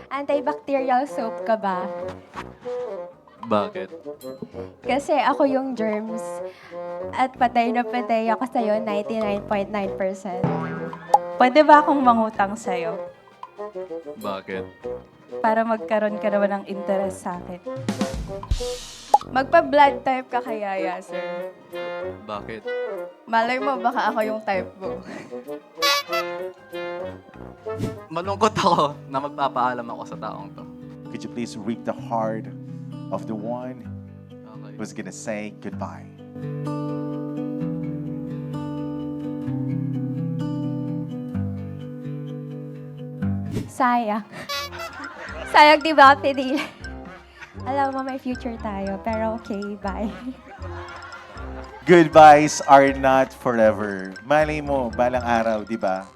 Antibacterial soap ka ba? Bakit? Kasi ako yung germs. At patay na patay ako sa'yo, 99.9%. Pwede ba akong mangutang sa'yo Bakit? para magkaroon ka naman ng interest sa akin? Magpa-blood type ka kaya, sir. Bakit? Malay mo, baka ako yung type mo. Malungkot ako na magpapaalam ako sa taong to. Could you please read the heart of the one Okay. who's gonna say goodbye? Sayang. Sayang, di ba, Pidil? Alam mo, may future tayo. Pero okay, bye. Goodbyes are not forever. Malay mo, balang araw, di ba?